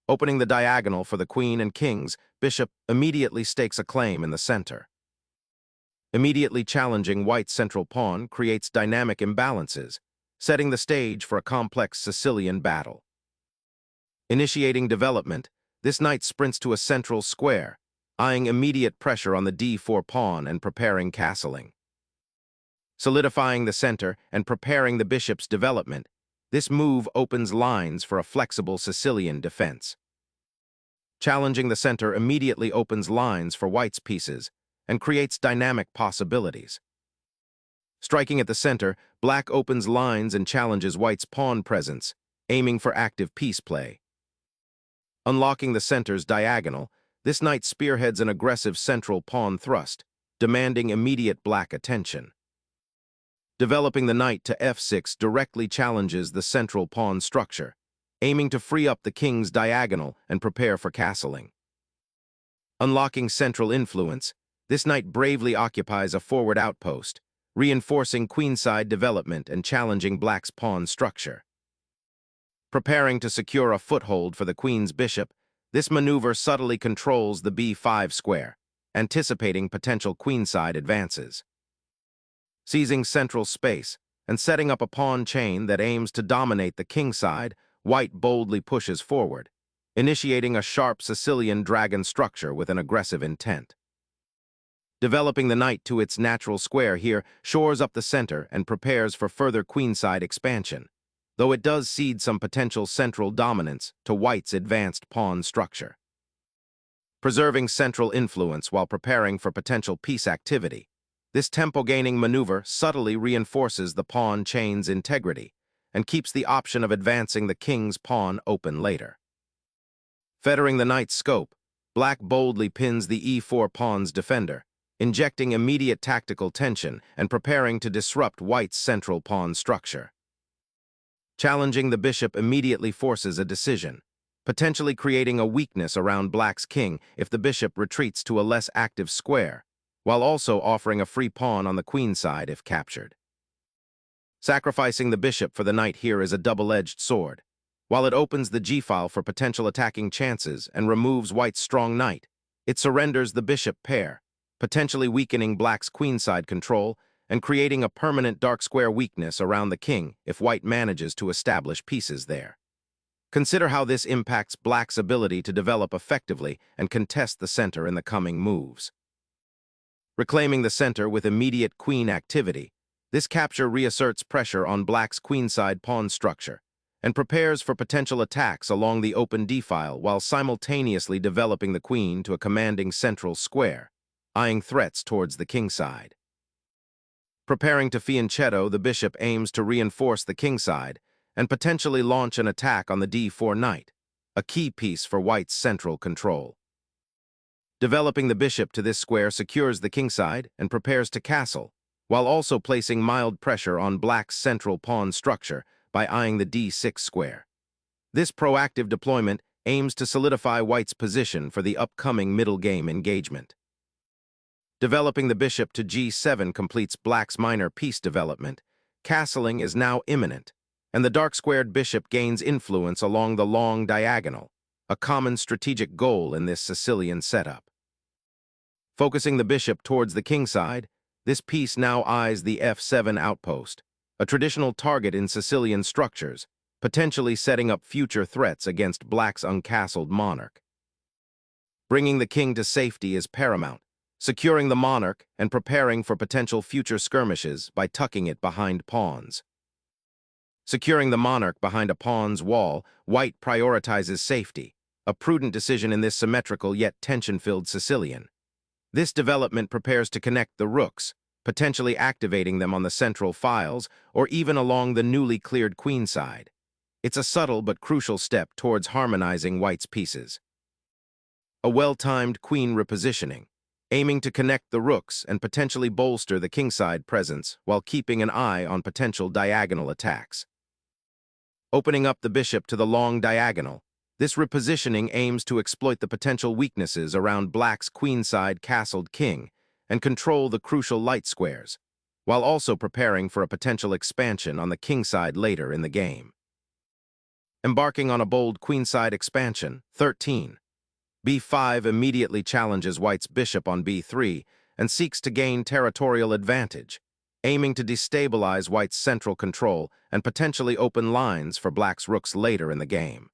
Opening the diagonal for the queen and kings, bishop immediately stakes a claim in the center. Immediately challenging white's central pawn creates dynamic imbalances, setting the stage for a complex Sicilian battle. Initiating development, this knight sprints to a central square, eyeing immediate pressure on the d4 pawn and preparing castling. Solidifying the center and preparing the bishop's development, this move opens lines for a flexible Sicilian defense. Challenging the center immediately opens lines for white's pieces and creates dynamic possibilities. Striking at the center, black opens lines and challenges white's pawn presence, aiming for active piece play. Unlocking the center's diagonal, this knight spearheads an aggressive central pawn thrust, demanding immediate black attention. Developing the knight to f6 directly challenges the central pawn structure, aiming to free up the king's diagonal and prepare for castling. Unlocking central influence, this knight bravely occupies a forward outpost, reinforcing queenside development and challenging black's pawn structure. Preparing to secure a foothold for the queen's bishop, this maneuver subtly controls the b5 square, anticipating potential queenside advances. Seizing central space and setting up a pawn chain that aims to dominate the kingside, white boldly pushes forward, initiating a sharp Sicilian dragon structure with an aggressive intent. Developing the knight to its natural square here shores up the center and prepares for further queenside expansion, though it does cede some potential central dominance to white's advanced pawn structure. Preserving central influence while preparing for potential piece activity, this tempo-gaining maneuver subtly reinforces the pawn chain's integrity and keeps the option of advancing the king's pawn open later. Fettering the knight's scope, black boldly pins the e4 pawn's defender, injecting immediate tactical tension and preparing to disrupt white's central pawn structure. Challenging the bishop immediately forces a decision, potentially creating a weakness around black's king if the bishop retreats to a less active square, while also offering a free pawn on the queenside if captured. Sacrificing the bishop for the knight here is a double-edged sword. While it opens the g-file for potential attacking chances and removes white's strong knight, it surrenders the bishop pair, potentially weakening black's queenside control and creating a permanent dark square weakness around the king if white manages to establish pieces there. Consider how this impacts black's ability to develop effectively and contest the center in the coming moves. Reclaiming the center with immediate queen activity, this capture reasserts pressure on black's queenside pawn structure and prepares for potential attacks along the open d-file while simultaneously developing the queen to a commanding central square, eyeing threats towards the kingside. Preparing to fianchetto, the bishop aims to reinforce the kingside and potentially launch an attack on the d4 knight, a key piece for white's central control. Developing the bishop to this square secures the kingside and prepares to castle, while also placing mild pressure on black's central pawn structure by eyeing the d6 square. This proactive deployment aims to solidify white's position for the upcoming middle game engagement. Developing the bishop to g7 completes black's minor piece development. Castling is now imminent, and the dark-squared bishop gains influence along the long diagonal, a common strategic goal in this Sicilian setup. Focusing the bishop towards the kingside, this piece now eyes the f7 outpost, a traditional target in Sicilian structures, potentially setting up future threats against black's uncastled monarch. Bringing the king to safety is paramount, securing the monarch and preparing for potential future skirmishes by tucking it behind pawns. Securing the monarch behind a pawn's wall, white prioritizes safety, a prudent decision in this symmetrical yet tension-filled Sicilian. This development prepares to connect the rooks, potentially activating them on the central files or even along the newly cleared queenside. It's a subtle but crucial step towards harmonizing white's pieces. A well-timed queen repositioning, aiming to connect the rooks and potentially bolster the kingside presence while keeping an eye on potential diagonal attacks. Opening up the bishop to the long diagonal, this repositioning aims to exploit the potential weaknesses around black's queenside castled king and control the crucial light squares, while also preparing for a potential expansion on the kingside later in the game. embarking on a bold queenside expansion. 13. b5 immediately challenges white's bishop on b3 and seeks to gain territorial advantage, aiming to destabilize white's central control and potentially open lines for black's rooks later in the game.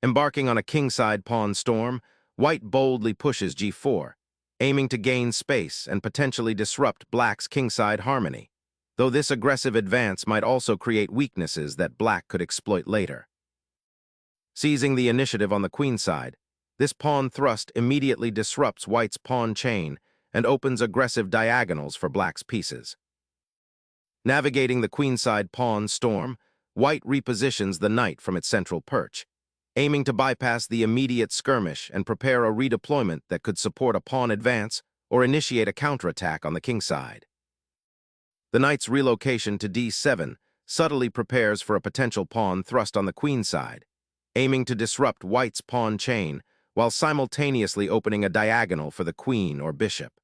Embarking on a kingside pawn storm, white boldly pushes g4, aiming to gain space and potentially disrupt black's kingside harmony, though this aggressive advance might also create weaknesses that black could exploit later. Seizing the initiative on the queenside, this pawn thrust immediately disrupts white's pawn chain and opens aggressive diagonals for black's pieces. Navigating the queenside pawn storm, white repositions the knight from its central perch, aiming to bypass the immediate skirmish and prepare a redeployment that could support a pawn advance or initiate a counterattack on the kingside. The knight's relocation to d7 subtly prepares for a potential pawn thrust on the queenside, aiming to disrupt white's pawn chain while simultaneously opening a diagonal for the queen or bishop.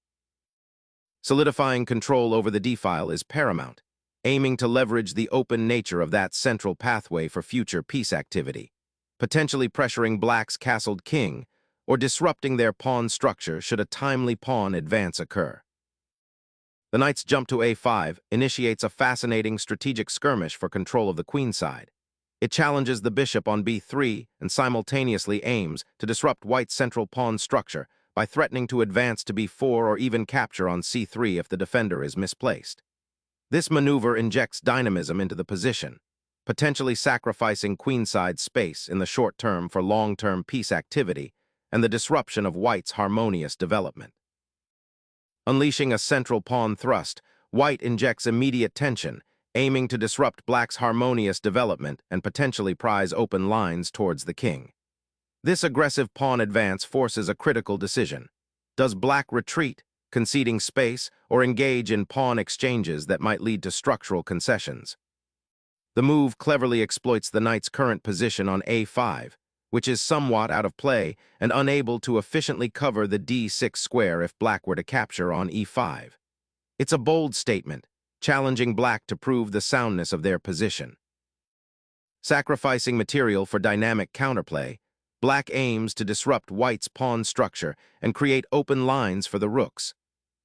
Solidifying control over the d-file is paramount, aiming to leverage the open nature of that central pathway for future piece activity, potentially pressuring black's castled king or disrupting their pawn structure should a timely pawn advance occur. The knight's jump to a5 initiates a fascinating strategic skirmish for control of the queenside. It challenges the bishop on b3 and simultaneously aims to disrupt white's central pawn structure by threatening to advance to b4 or even capture on c3 if the defender is misplaced. This maneuver injects dynamism into the position, potentially sacrificing queenside space in the short term for long-term piece activity and the disruption of white's harmonious development. Unleashing a central pawn thrust, white injects immediate tension, aiming to disrupt black's harmonious development and potentially prize open lines towards the king. This aggressive pawn advance forces a critical decision. Does black retreat, conceding space, or engage in pawn exchanges that might lead to structural concessions? The move cleverly exploits the knight's current position on a5, which is somewhat out of play and unable to efficiently cover the d6 square if black were to capture on e5. It's a bold statement, challenging black to prove the soundness of their position. Sacrificing material for dynamic counterplay, black aims to disrupt white's pawn structure and create open lines for the rooks.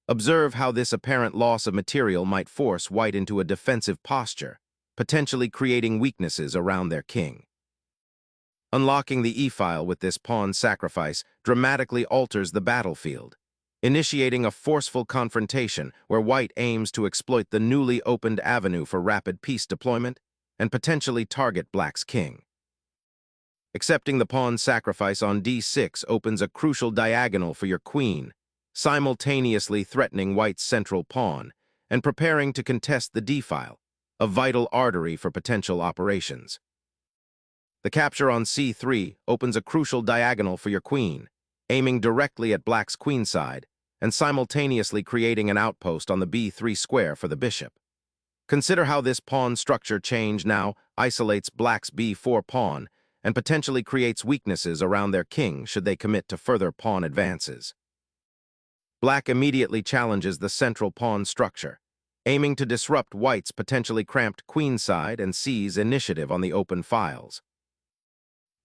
Observe how this apparent loss of material might force white into a defensive posture, potentially creating weaknesses around their king. Unlocking the e-file with this pawn sacrifice dramatically alters the battlefield, initiating a forceful confrontation where white aims to exploit the newly opened avenue for rapid piece deployment and potentially target black's king. Accepting the pawn sacrifice on d6 opens a crucial diagonal for your queen, simultaneously threatening white's central pawn and preparing to contest the d-file, a vital artery for potential operations. The capture on c3 opens a crucial diagonal for your queen, aiming directly at black's queenside and simultaneously creating an outpost on the b3 square for the bishop. Consider how this pawn structure change now isolates black's b4 pawn and potentially creates weaknesses around their king should they commit to further pawn advances. Black immediately challenges the central pawn structure, aiming to disrupt white's potentially cramped queenside and seize initiative on the open files.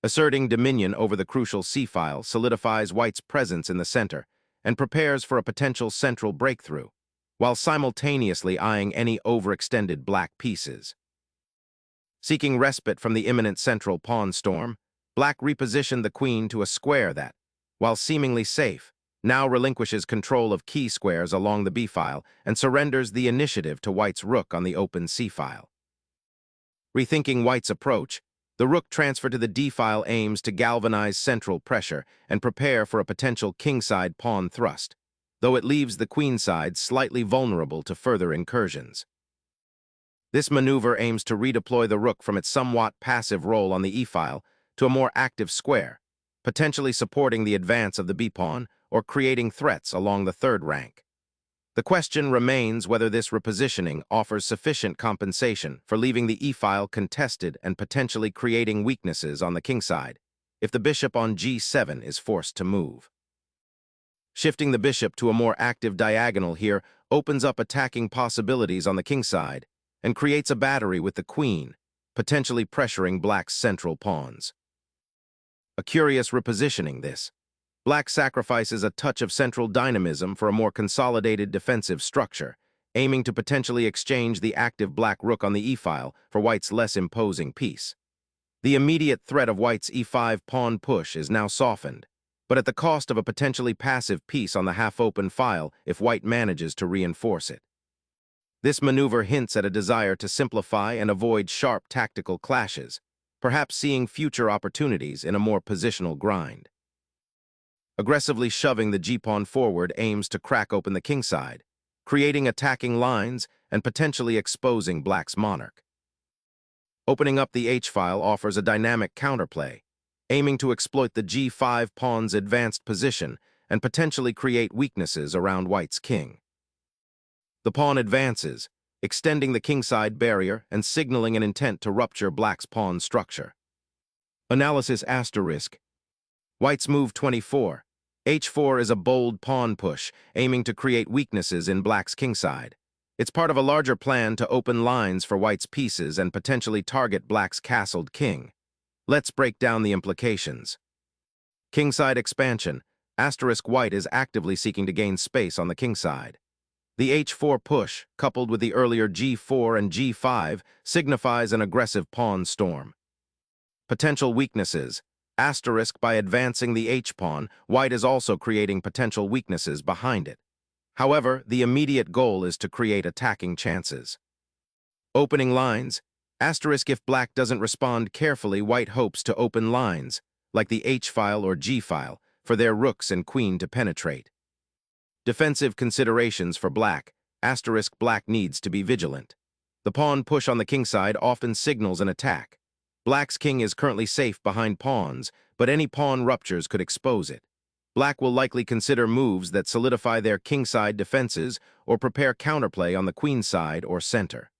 Asserting dominion over the crucial c-file solidifies white's presence in the center and prepares for a potential central breakthrough, while simultaneously eyeing any overextended black pieces. Seeking respite from the imminent central pawn storm, black repositioned the queen to a square that, while seemingly safe, now relinquishes control of key squares along the b-file and surrenders the initiative to white's rook on the open c-file. Rethinking white's approach, the rook transfer to the d-file aims to galvanize central pressure and prepare for a potential kingside pawn thrust, though it leaves the queenside slightly vulnerable to further incursions. This maneuver aims to redeploy the rook from its somewhat passive role on the e-file to a more active square, potentially supporting the advance of the b-pawn or creating threats along the third rank. The question remains whether this repositioning offers sufficient compensation for leaving the e-file contested and potentially creating weaknesses on the kingside, if the bishop on g7 is forced to move. Shifting the bishop to a more active diagonal here opens up attacking possibilities on the kingside and creates a battery with the queen, potentially pressuring black's central pawns. A curious repositioning this. Black sacrifices a touch of central dynamism for a more consolidated defensive structure, aiming to potentially exchange the active black rook on the e-file for white's less imposing piece. The immediate threat of white's e5 pawn push is now softened, but at the cost of a potentially passive piece on the half-open file if white manages to reinforce it. This maneuver hints at a desire to simplify and avoid sharp tactical clashes, perhaps seeing future opportunities in a more positional grind. Aggressively shoving the g-pawn forward aims to crack open the kingside, creating attacking lines and potentially exposing black's monarch. Opening up the h-file offers a dynamic counterplay, aiming to exploit the g5 pawn's advanced position and potentially create weaknesses around white's king. The pawn advances, extending the kingside barrier and signaling an intent to rupture black's pawn structure. Analysis asterisk. White's move 24. h4 is a bold pawn push, aiming to create weaknesses in black's kingside. It's part of a larger plan to open lines for white's pieces and potentially target black's castled king. Let's break down the implications. Kingside expansion. Asterisk white is actively seeking to gain space on the kingside. The h4 push, coupled with the earlier g4 and g5, signifies an aggressive pawn storm. Potential weaknesses. Asterisk by advancing the h-pawn, white is also creating potential weaknesses behind it. However, the immediate goal is to create attacking chances. Opening lines. Asterisk if black doesn't respond carefully, white hopes to open lines, like the h-file or g-file, for their rooks and queen to penetrate. Defensive considerations for black. Asterisk black needs to be vigilant. The pawn push on the kingside often signals an attack. Black's king is currently safe behind pawns, but any pawn ruptures could expose it. Black will likely consider moves that solidify their kingside defenses or prepare counterplay on the queenside or center.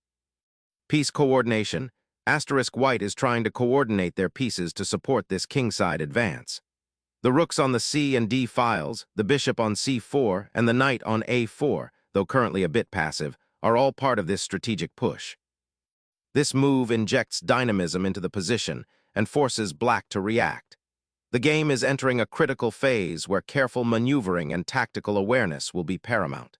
Piece coordination. Asterisk white is trying to coordinate their pieces to support this kingside advance. The rooks on the c and d files, the bishop on c4, and the knight on a4, though currently a bit passive, are all part of this strategic push. This move injects dynamism into the position and forces black to react. The game is entering a critical phase where careful maneuvering and tactical awareness will be paramount.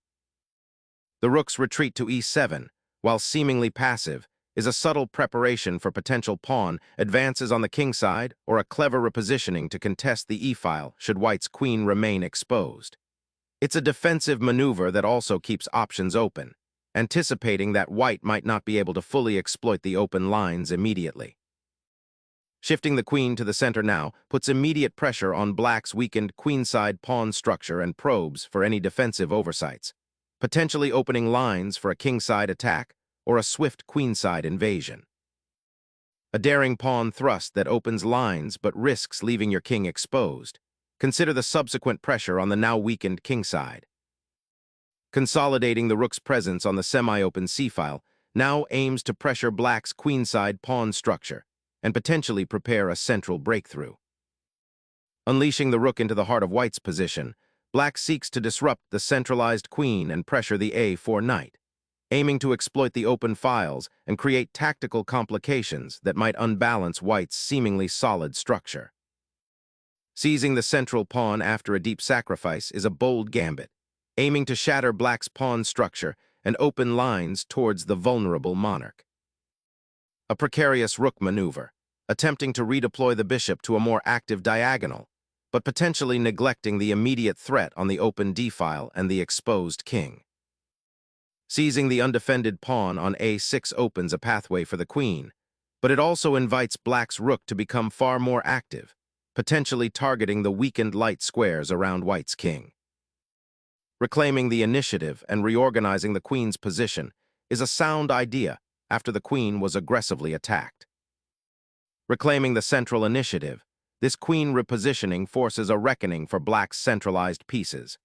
The rook's retreat to e7, while seemingly passive, is a subtle preparation for potential pawn advances on the kingside or a clever repositioning to contest the e-file should white's queen remain exposed. It's a defensive maneuver that also keeps options open, anticipating that white might not be able to fully exploit the open lines immediately. Shifting the queen to the center now puts immediate pressure on black's weakened queenside pawn structure and probes for any defensive oversights, potentially opening lines for a kingside attack or a swift queenside invasion. A daring pawn thrust that opens lines but risks leaving your king exposed. Consider the subsequent pressure on the now weakened kingside. Consolidating the rook's presence on the semi-open c-file now aims to pressure black's queenside pawn structure and potentially prepare a central breakthrough. Unleashing the rook into the heart of white's position, black seeks to disrupt the centralized queen and pressure the a4 knight, aiming to exploit the open files and create tactical complications that might unbalance white's seemingly solid structure. Seizing the central pawn after a deep sacrifice is a bold gambit, aiming to shatter black's pawn structure and open lines towards the vulnerable monarch. A precarious rook maneuver, attempting to redeploy the bishop to a more active diagonal, but potentially neglecting the immediate threat on the open d-file and the exposed king. Seizing the undefended pawn on a6 opens a pathway for the queen, but it also invites black's rook to become far more active, potentially targeting the weakened light squares around white's king. Reclaiming the initiative and reorganizing the queen's position is a sound idea after the queen was aggressively attacked. Reclaiming the central initiative, this queen repositioning forces a reckoning for black's centralized pieces.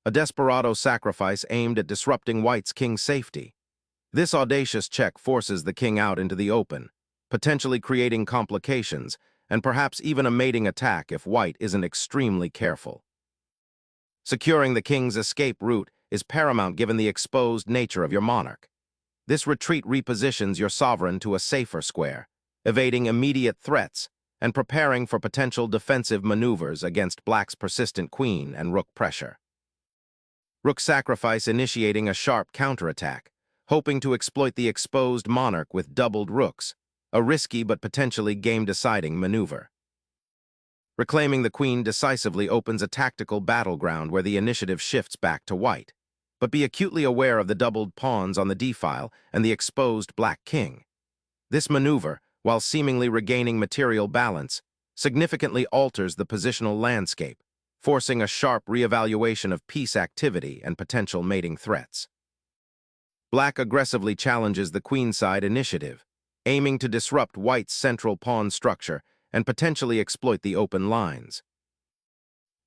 A desperado sacrifice aimed at disrupting white's king's safety. This audacious check forces the king out into the open, potentially creating complications and perhaps even a mating attack if white isn't extremely careful. Securing the king's escape route is paramount given the exposed nature of your monarch. This retreat repositions your sovereign to a safer square, evading immediate threats and preparing for potential defensive maneuvers against black's persistent queen and rook pressure. Rook sacrifice initiating a sharp counterattack, hoping to exploit the exposed monarch with doubled rooks, a risky but potentially game-deciding maneuver. Reclaiming the queen decisively opens a tactical battleground where the initiative shifts back to white, but be acutely aware of the doubled pawns on the d-file and the exposed black king. This maneuver, while seemingly regaining material balance, significantly alters the positional landscape, forcing a sharp reevaluation of piece activity and potential mating threats. Black aggressively challenges the queenside initiative, aiming to disrupt white's central pawn structure and potentially exploit the open lines.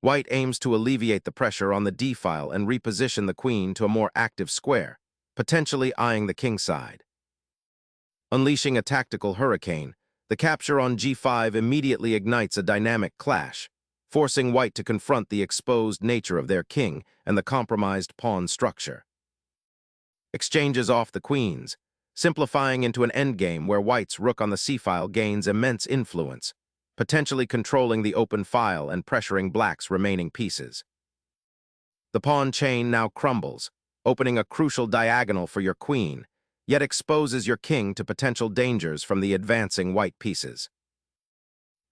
White aims to alleviate the pressure on the d-file and reposition the queen to a more active square, potentially eyeing the kingside. Unleashing a tactical hurricane, the capture on g5 immediately ignites a dynamic clash, forcing white to confront the exposed nature of their king and the compromised pawn structure. Exchanges off the queens, simplifying into an endgame where white's rook on the c-file gains immense influence, potentially controlling the open file and pressuring black's remaining pieces. The pawn chain now crumbles, opening a crucial diagonal for your queen, yet exposes your king to potential dangers from the advancing white pieces.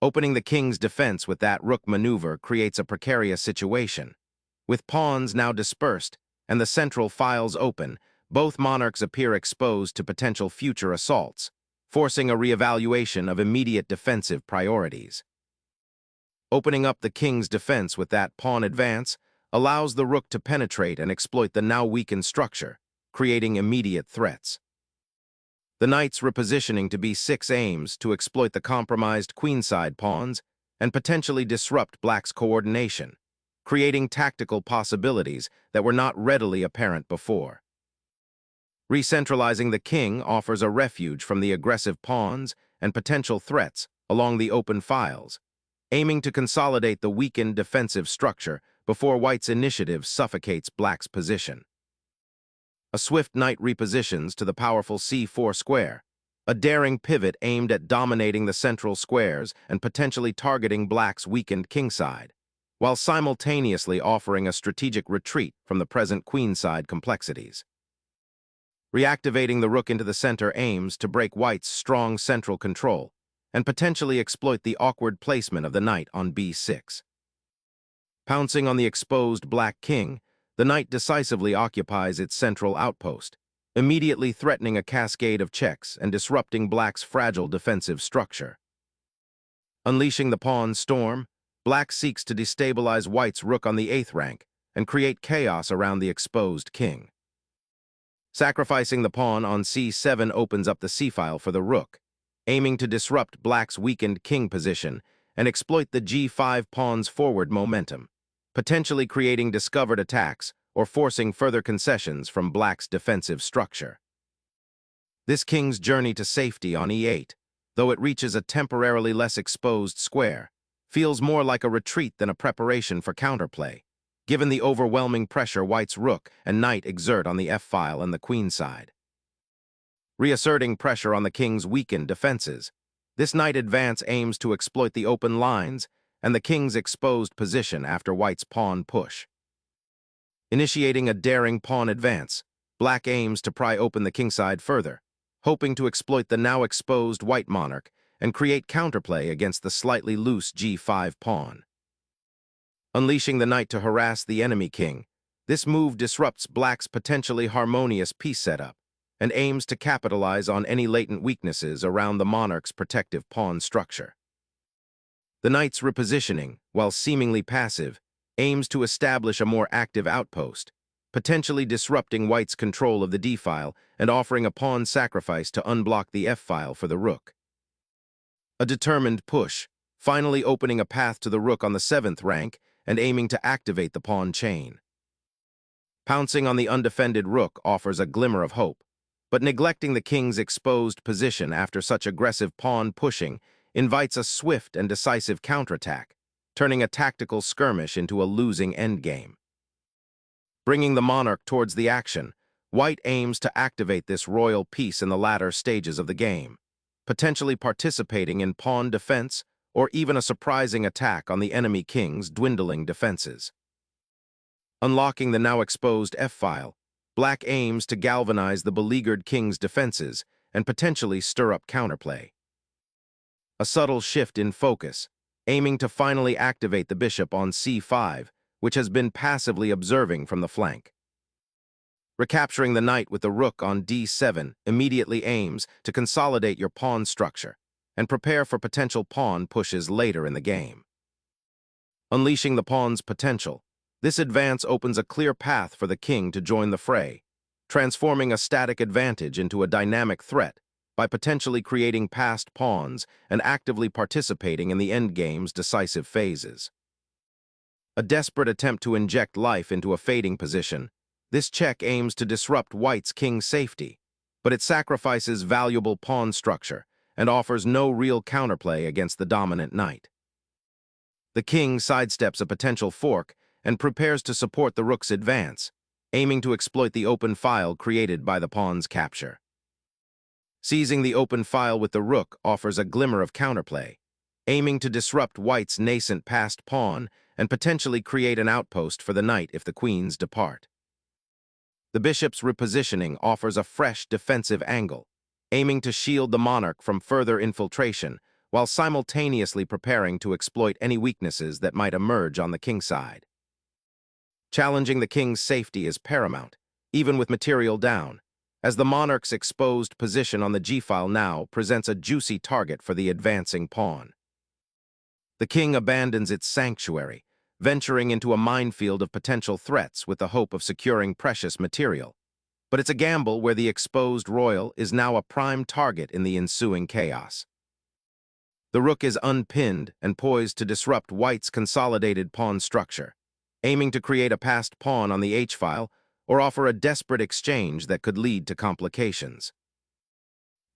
Opening the king's defense with that rook maneuver creates a precarious situation. With pawns now dispersed and the central files open, both monarchs appear exposed to potential future assaults, forcing a reevaluation of immediate defensive priorities. Opening up the king's defense with that pawn advance allows the rook to penetrate and exploit the now weakened structure, creating immediate threats. The knight's repositioning to b6 aims to exploit the compromised queenside pawns and potentially disrupt black's coordination, creating tactical possibilities that were not readily apparent before. Recentralizing the king offers a refuge from the aggressive pawns and potential threats along the open files, aiming to consolidate the weakened defensive structure before white's initiative suffocates black's position. A swift knight repositions to the powerful c4 square, a daring pivot aimed at dominating the central squares and potentially targeting black's weakened kingside, while simultaneously offering a strategic retreat from the present queenside complexities. Reactivating the rook into the center aims to break white's strong central control and potentially exploit the awkward placement of the knight on b6. Pouncing on the exposed black king, the knight decisively occupies its central outpost, immediately threatening a cascade of checks and disrupting black's fragile defensive structure. Unleashing the pawn storm, black seeks to destabilize white's rook on the 8th rank and create chaos around the exposed king. Sacrificing the pawn on c7 opens up the c-file for the rook, aiming to disrupt black's weakened king position and exploit the g5 pawn's forward momentum, potentially creating discovered attacks or forcing further concessions from black's defensive structure. This king's journey to safety on e8, though it reaches a temporarily less exposed square, feels more like a retreat than a preparation for counterplay, given the overwhelming pressure white's rook and knight exert on the f-file and the queenside. Reasserting pressure on the king's weakened defenses, this knight advance aims to exploit the open lines and the king's exposed position after white's pawn push. Initiating a daring pawn advance, black aims to pry open the kingside further, hoping to exploit the now exposed white monarch and create counterplay against the slightly loose g5 pawn. Unleashing the knight to harass the enemy king, this move disrupts black's potentially harmonious piece setup and aims to capitalize on any latent weaknesses around the monarch's protective pawn structure. The knight's repositioning, while seemingly passive, aims to establish a more active outpost, potentially disrupting white's control of the d-file and offering a pawn sacrifice to unblock the f-file for the rook. A determined push, finally opening a path to the rook on the 7th rank and aiming to activate the pawn chain. Pouncing on the undefended rook offers a glimmer of hope, but neglecting the king's exposed position after such aggressive pawn pushing invites a swift and decisive counterattack, turning a tactical skirmish into a losing endgame. Bringing the monarch towards the action, White aims to activate this royal piece in the latter stages of the game, potentially participating in pawn defense or even a surprising attack on the enemy king's dwindling defenses. Unlocking the now exposed F-file, Black aims to galvanize the beleaguered king's defenses and potentially stir up counterplay. A subtle shift in focus, aiming to finally activate the bishop on c5, which has been passively observing from the flank. Recapturing the knight with the rook on d7 immediately aims to consolidate your pawn structure and prepare for potential pawn pushes later in the game. Unleashing the pawn's potential, this advance opens a clear path for the king to join the fray, transforming a static advantage into a dynamic threat by potentially creating passed pawns and actively participating in the endgame's decisive phases. A desperate attempt to inject life into a fading position, this check aims to disrupt White's king's safety, but it sacrifices valuable pawn structure and offers no real counterplay against the dominant knight. The king sidesteps a potential fork and prepares to support the rook's advance, aiming to exploit the open file created by the pawn's capture. Seizing the open file with the rook offers a glimmer of counterplay, aiming to disrupt White's nascent passed pawn and potentially create an outpost for the knight if the queens depart. The bishop's repositioning offers a fresh defensive angle, aiming to shield the monarch from further infiltration while simultaneously preparing to exploit any weaknesses that might emerge on the king's side. Challenging the king's safety is paramount, even with material down, as the monarch's exposed position on the g-file now presents a juicy target for the advancing pawn. The king abandons its sanctuary, venturing into a minefield of potential threats with the hope of securing precious material. But it's a gamble where the exposed royal is now a prime target in the ensuing chaos. The rook is unpinned and poised to disrupt White's consolidated pawn structure, aiming to create a passed pawn on the h-file or offer a desperate exchange that could lead to complications.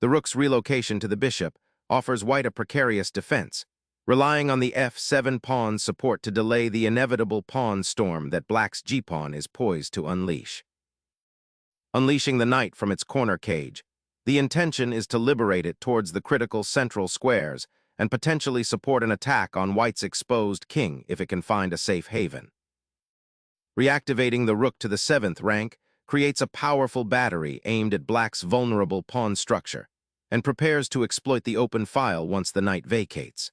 The rook's relocation to the bishop offers White a precarious defense, relying on the f7 pawn's support to delay the inevitable pawn storm that Black's g-pawn is poised to unleash. Unleashing the knight from its corner cage, the intention is to liberate it towards the critical central squares and potentially support an attack on White's exposed king if it can find a safe haven. Reactivating the rook to the 7th rank creates a powerful battery aimed at Black's vulnerable pawn structure and prepares to exploit the open file once the knight vacates.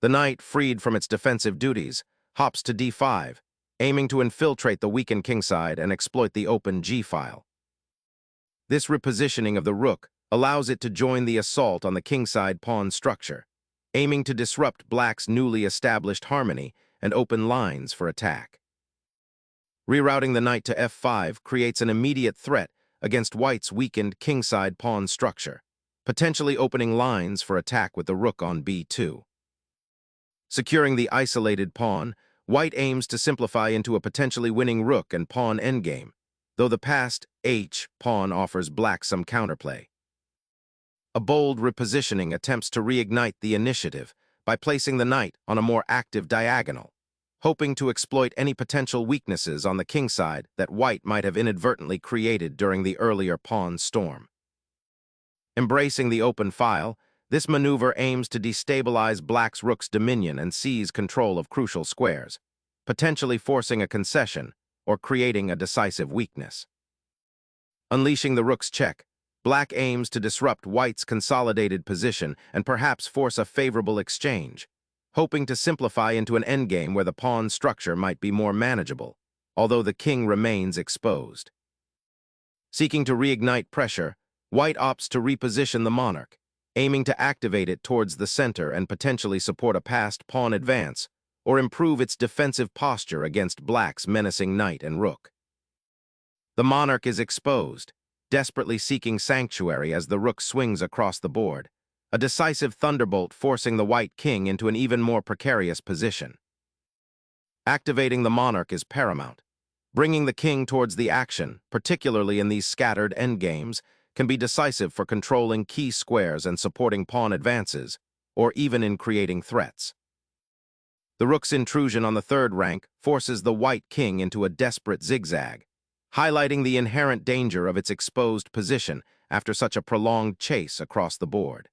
The knight, freed from its defensive duties, hops to d5, aiming to infiltrate the weakened kingside and exploit the open g-file. This repositioning of the rook allows it to join the assault on the kingside pawn structure, aiming to disrupt Black's newly established harmony and open lines for attack. Rerouting the knight to f5 creates an immediate threat against White's weakened kingside pawn structure, potentially opening lines for attack with the rook on b2. Securing the isolated pawn, White aims to simplify into a potentially winning rook and pawn endgame, though the passed h-pawn offers Black some counterplay. A bold repositioning attempts to reignite the initiative by placing the knight on a more active diagonal, hoping to exploit any potential weaknesses on the kingside that White might have inadvertently created during the earlier pawn storm. Embracing the open file, this maneuver aims to destabilize Black's rook's dominion and seize control of crucial squares, potentially forcing a concession or creating a decisive weakness. Unleashing the rook's check, Black aims to disrupt White's consolidated position and perhaps force a favorable exchange, hoping to simplify into an endgame where the pawn structure might be more manageable, although the king remains exposed. Seeking to reignite pressure, White opts to reposition the monarch, aiming to activate it towards the center and potentially support a passed pawn advance or improve its defensive posture against Black's menacing knight and rook. The monarch is exposed, desperately seeking sanctuary as the rook swings across the board, a decisive thunderbolt forcing the White king into an even more precarious position. Activating the monarch is paramount. Bringing the king towards the action, particularly in these scattered endgames, can be decisive for controlling key squares and supporting pawn advances, or even in creating threats. The rook's intrusion on the 3rd rank forces the White king into a desperate zigzag, highlighting the inherent danger of its exposed position after such a prolonged chase across the board.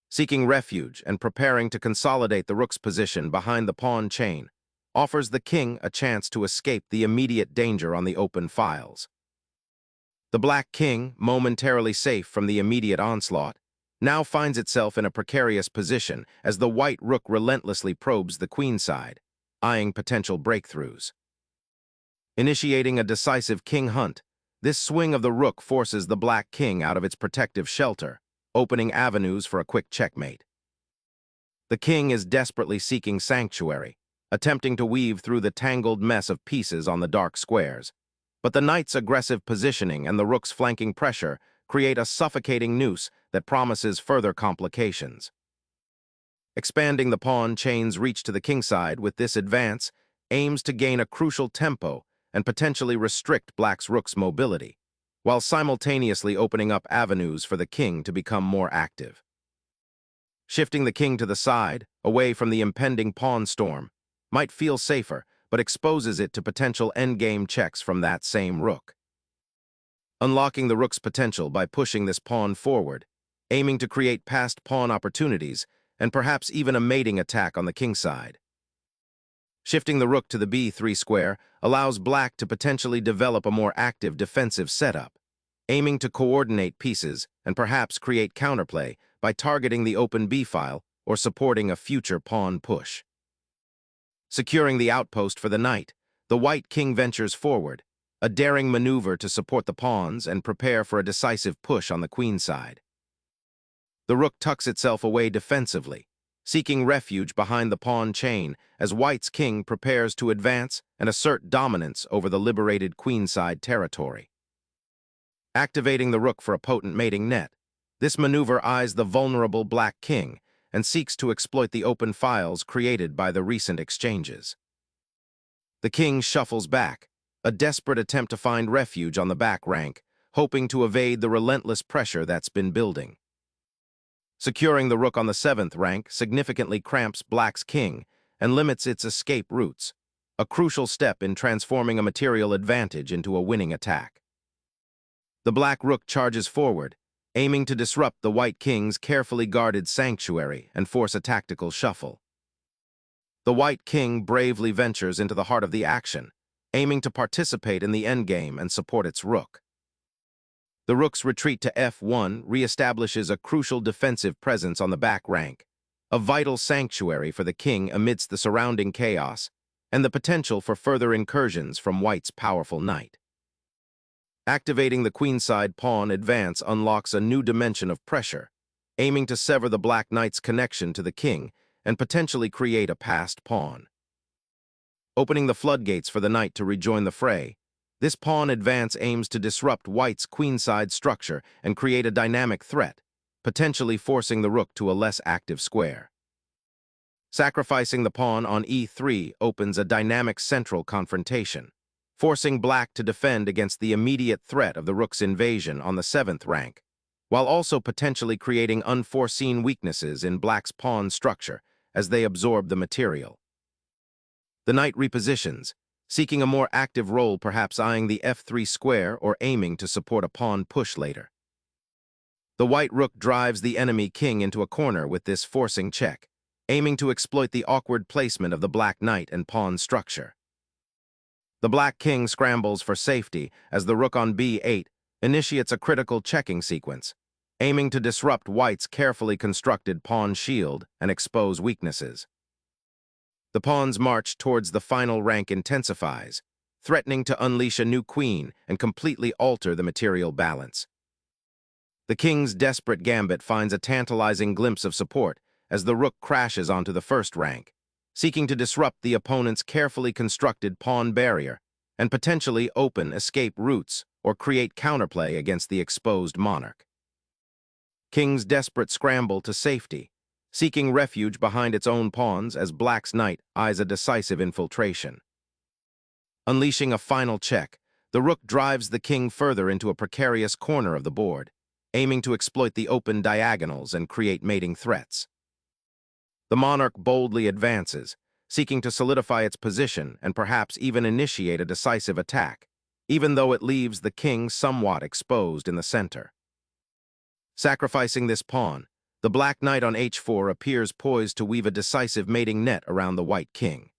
Seeking refuge and preparing to consolidate the rook's position behind the pawn chain offers the king a chance to escape the immediate danger on the open files. The black king, momentarily safe from the immediate onslaught, now finds itself in a precarious position as the white rook relentlessly probes the queenside, eyeing potential breakthroughs. Initiating a decisive king hunt, this swing of the rook forces the black king out of its protective shelter, opening avenues for a quick checkmate. The king is desperately seeking sanctuary, attempting to weave through the tangled mess of pieces on the dark squares. But the knight's aggressive positioning and the rook's flanking pressure create a suffocating noose that promises further complications. Expanding the pawn chain's reach to the kingside with this advance aims to gain a crucial tempo and potentially restrict black's rook's mobility, while simultaneously opening up avenues for the king to become more active. Shifting the king to the side, away from the impending pawn storm, might feel safer, but exposes it to potential endgame checks from that same rook. Unlocking the rook's potential by pushing this pawn forward, aiming to create passed pawn opportunities, and perhaps even a mating attack on the kingside. Shifting the rook to the b3 square allows black to potentially develop a more active defensive setup, aiming to coordinate pieces and perhaps create counterplay by targeting the open b-file or supporting a future pawn push. Securing the outpost for the knight, the white king ventures forward, a daring maneuver to support the pawns and prepare for a decisive push on the queenside. The rook tucks itself away defensively, seeking refuge behind the pawn chain as white's king prepares to advance and assert dominance over the liberated queenside territory. Activating the rook for a potent mating net, this maneuver eyes the vulnerable black king and seeks to exploit the open files created by the recent exchanges. The king shuffles back, a desperate attempt to find refuge on the back rank, hoping to evade the relentless pressure that's been building. Securing the rook on the 7th rank significantly cramps black's king and limits its escape routes, a crucial step in transforming a material advantage into a winning attack. The black rook charges forward, aiming to disrupt the white king's carefully guarded sanctuary and force a tactical shuffle. The white king bravely ventures into the heart of the action, aiming to participate in the endgame and support its rook. The rook's retreat to f1 reestablishes a crucial defensive presence on the back rank, a vital sanctuary for the king amidst the surrounding chaos, and the potential for further incursions from white's powerful knight. Activating the queenside pawn advance unlocks a new dimension of pressure, aiming to sever the black knight's connection to the king and potentially create a passed pawn. Opening the floodgates for the knight to rejoin the fray, this pawn advance aims to disrupt white's queenside structure and create a dynamic threat, potentially forcing the rook to a less active square. Sacrificing the pawn on e3 opens a dynamic central confrontation, forcing black to defend against the immediate threat of the rook's invasion on the 7th rank, while also potentially creating unforeseen weaknesses in black's pawn structure as they absorb the material. The knight repositions, seeking a more active role, perhaps eyeing the f3 square or aiming to support a pawn push later. The white rook drives the enemy king into a corner with this forcing check, aiming to exploit the awkward placement of the black knight and pawn structure. The black king scrambles for safety as the rook on b8 initiates a critical checking sequence, aiming to disrupt white's carefully constructed pawn shield and expose weaknesses. The pawn's march towards the final rank intensifies, threatening to unleash a new queen and completely alter the material balance. The king's desperate gambit finds a tantalizing glimpse of support as the rook crashes onto the 1st rank, seeking to disrupt the opponent's carefully constructed pawn barrier and potentially open escape routes or create counterplay against the exposed monarch. King's desperate scramble to safety, seeking refuge behind its own pawns as black's knight eyes a decisive infiltration. Unleashing a final check, the rook drives the king further into a precarious corner of the board, aiming to exploit the open diagonals and create mating threats. The monarch boldly advances, seeking to solidify its position and perhaps even initiate a decisive attack, even though it leaves the king somewhat exposed in the center. Sacrificing this pawn, the black knight on h4 appears poised to weave a decisive mating net around the white king.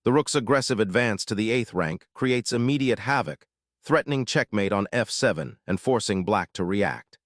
The rook's aggressive advance to the 8th rank creates immediate havoc, threatening checkmate on f7 and forcing black to react.